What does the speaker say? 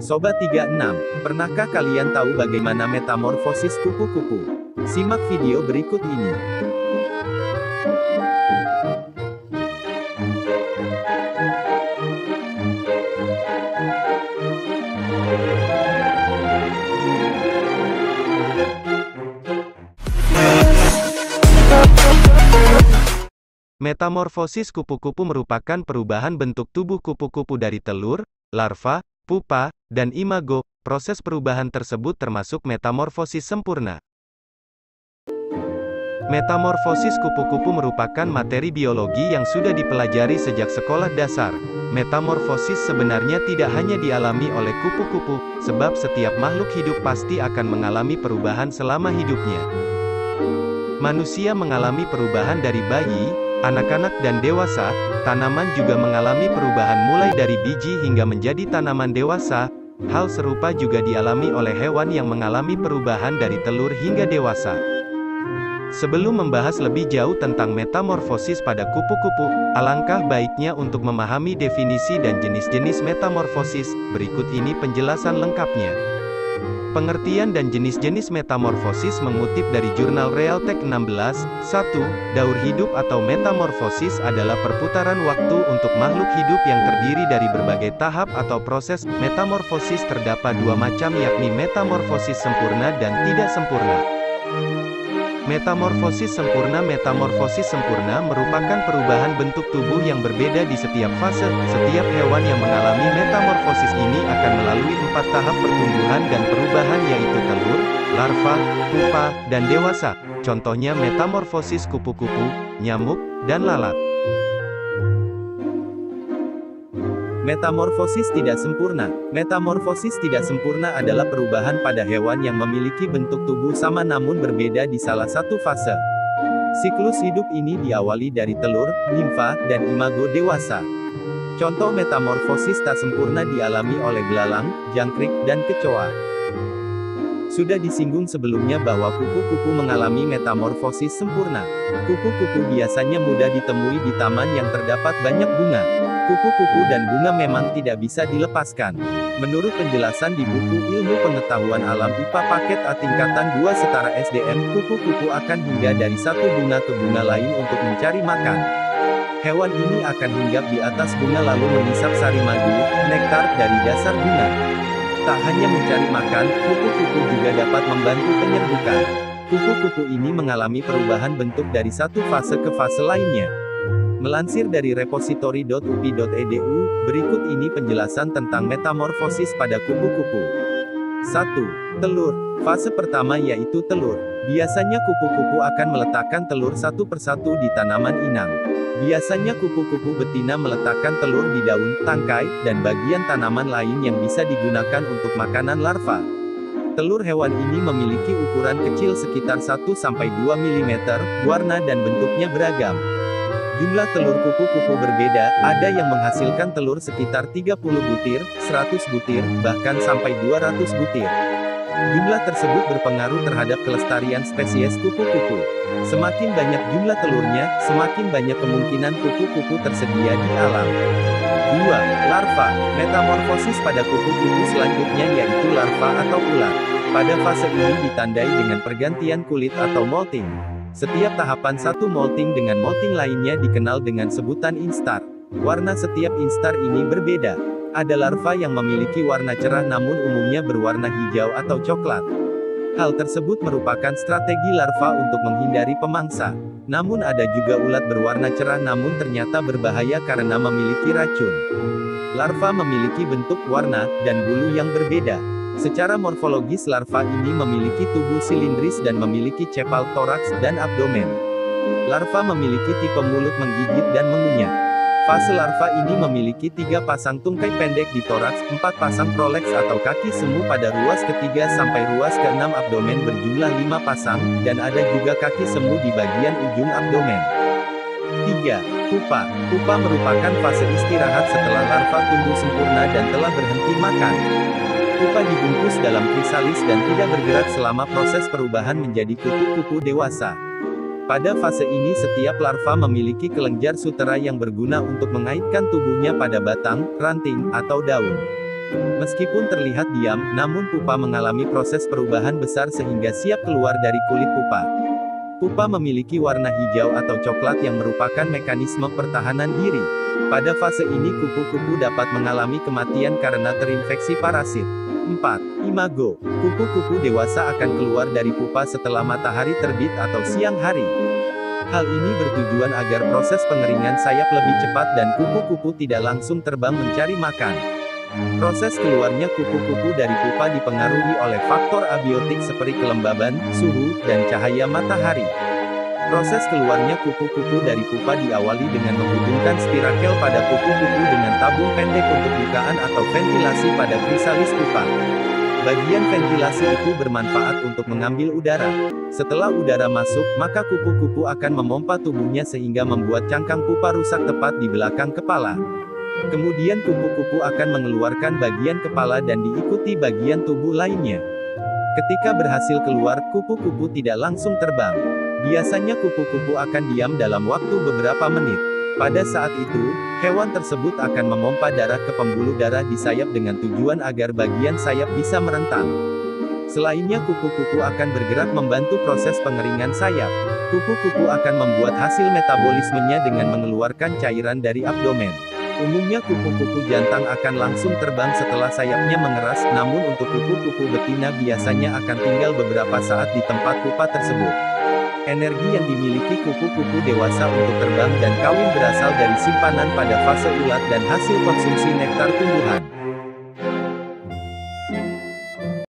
Sobat 36, pernahkah kalian tahu bagaimana metamorfosis kupu-kupu? Simak video berikut ini. Metamorfosis kupu-kupu merupakan perubahan bentuk tubuh kupu-kupu dari telur, larva, pupa, dan imago. Proses perubahan tersebut termasuk metamorfosis sempurna. Metamorfosis kupu-kupu merupakan materi biologi yang sudah dipelajari sejak sekolah dasar. Metamorfosis sebenarnya tidak hanya dialami oleh kupu-kupu, sebab setiap makhluk hidup pasti akan mengalami perubahan selama hidupnya. Manusia mengalami perubahan dari bayi, anak-anak dan dewasa. Tanaman juga mengalami perubahan mulai dari biji hingga menjadi tanaman dewasa. Hal serupa juga dialami oleh hewan yang mengalami perubahan dari telur hingga dewasa. Sebelum membahas lebih jauh tentang metamorfosis pada kupu-kupu, alangkah baiknya untuk memahami definisi dan jenis-jenis metamorfosis. Berikut ini penjelasan lengkapnya. Pengertian dan jenis-jenis metamorfosis mengutip dari jurnal Realtek 16. 1. Daur hidup atau metamorfosis adalah perputaran waktu untuk makhluk hidup yang terdiri dari berbagai tahap atau proses. Metamorfosis terdapat dua macam, yakni metamorfosis sempurna dan tidak sempurna. Metamorfosis sempurna. Metamorfosis sempurna merupakan perubahan bentuk tubuh yang berbeda di setiap fase. Setiap hewan yang mengalami metamorfosis ini akan melalui 4 tahap pertumbuhan dan perubahan, yaitu telur, larva, pupa, dan dewasa. Contohnya metamorfosis kupu-kupu, nyamuk, dan lalat. Metamorfosis tidak sempurna. Metamorfosis tidak sempurna adalah perubahan pada hewan yang memiliki bentuk tubuh sama namun berbeda di salah satu fase. Siklus hidup ini diawali dari telur, nimfa, dan imago dewasa. Contoh metamorfosis tak sempurna dialami oleh belalang, jangkrik, dan kecoa. Sudah disinggung sebelumnya bahwa kupu-kupu mengalami metamorfosis sempurna. Kupu-kupu biasanya mudah ditemui di taman yang terdapat banyak bunga. Kupu-kupu dan bunga memang tidak bisa dilepaskan. Menurut penjelasan di buku Ilmu Pengetahuan Alam IPA Paket A tingkatan 2 setara SDM, kupu-kupu akan hinggap dari satu bunga ke bunga lain untuk mencari makan. Hewan ini akan hinggap di atas bunga lalu mengisap sari madu, nektar, dari dasar bunga. Tak hanya mencari makan, kupu-kupu juga dapat membantu penyerbukan. Kupu-kupu ini mengalami perubahan bentuk dari satu fase ke fase lainnya. Melansir dari repository.upi.edu, berikut ini penjelasan tentang metamorfosis pada kupu-kupu. 1. Telur. Fase pertama yaitu telur. Biasanya kupu-kupu akan meletakkan telur satu persatu di tanaman inang. Biasanya kupu-kupu betina meletakkan telur di daun, tangkai, dan bagian tanaman lain yang bisa digunakan untuk makanan larva. Telur hewan ini memiliki ukuran kecil sekitar 1-2 mm, warna dan bentuknya beragam. Jumlah telur kupu-kupu berbeda, ada yang menghasilkan telur sekitar 30 butir, 100 butir, bahkan sampai 200 butir. Jumlah tersebut berpengaruh terhadap kelestarian spesies kupu-kupu. Semakin banyak jumlah telurnya, semakin banyak kemungkinan kupu-kupu tersedia di alam. 2. Larva. Metamorfosis pada kupu-kupu selanjutnya yaitu larva atau ulat. Pada fase ini ditandai dengan pergantian kulit atau molting. Setiap tahapan satu molting dengan molting lainnya dikenal dengan sebutan instar. Warna setiap instar ini berbeda. Ada larva yang memiliki warna cerah namun umumnya berwarna hijau atau coklat. Hal tersebut merupakan strategi larva untuk menghindari pemangsa. Namun ada juga ulat berwarna cerah namun ternyata berbahaya karena memiliki racun. Larva memiliki bentuk, warna, dan bulu yang berbeda. Secara morfologis larva ini memiliki tubuh silindris dan memiliki cepal toraks dan abdomen. Larva memiliki tipe mulut menggigit dan mengunyah. Fase larva ini memiliki 3 pasang tungkai pendek di toraks, 4 pasang proleks atau kaki semu pada ruas ketiga sampai ruas ke-6 abdomen berjumlah 5 pasang, dan ada juga kaki semu di bagian ujung abdomen. 3. Pupa. Pupa merupakan fase istirahat setelah larva tumbuh sempurna dan telah berhenti makan. Pupa dibungkus dalam krisalis dan tidak bergerak selama proses perubahan menjadi kupu-kupu dewasa. Pada fase ini setiap larva memiliki kelenjar sutera yang berguna untuk mengaitkan tubuhnya pada batang, ranting, atau daun. Meskipun terlihat diam, namun pupa mengalami proses perubahan besar sehingga siap keluar dari kulit pupa. Pupa memiliki warna hijau atau coklat yang merupakan mekanisme pertahanan diri. Pada fase ini kupu-kupu dapat mengalami kematian karena terinfeksi parasit. 4. Imago. Kupu-kupu dewasa akan keluar dari pupa setelah matahari terbit atau siang hari. Hal ini bertujuan agar proses pengeringan sayap lebih cepat dan kupu-kupu tidak langsung terbang mencari makan. Proses keluarnya kupu-kupu dari pupa dipengaruhi oleh faktor abiotik seperti kelembaban, suhu, dan cahaya matahari. Proses keluarnya kupu-kupu dari pupa diawali dengan menghubungkan spirakel pada kupu-kupu dengan tabung pendek untuk bukaan atau ventilasi pada krisalis pupa. Bagian ventilasi itu bermanfaat untuk mengambil udara. Setelah udara masuk, maka kupu-kupu akan memompa tubuhnya sehingga membuat cangkang pupa rusak tepat di belakang kepala. Kemudian kupu-kupu akan mengeluarkan bagian kepala dan diikuti bagian tubuh lainnya. Ketika berhasil keluar, kupu-kupu tidak langsung terbang. Biasanya kupu-kupu akan diam dalam waktu beberapa menit. Pada saat itu, hewan tersebut akan memompa darah ke pembuluh darah di sayap dengan tujuan agar bagian sayap bisa merentang. Selainnya kupu-kupu akan bergerak membantu proses pengeringan sayap. Kupu-kupu akan membuat hasil metabolismenya dengan mengeluarkan cairan dari abdomen. Umumnya kupu-kupu jantan akan langsung terbang setelah sayapnya mengeras, namun untuk kupu-kupu betina biasanya akan tinggal beberapa saat di tempat pupa tersebut. Energi yang dimiliki kupu-kupu dewasa untuk terbang dan kawin berasal dari simpanan pada fase ulat dan hasil konsumsi nektar tumbuhan.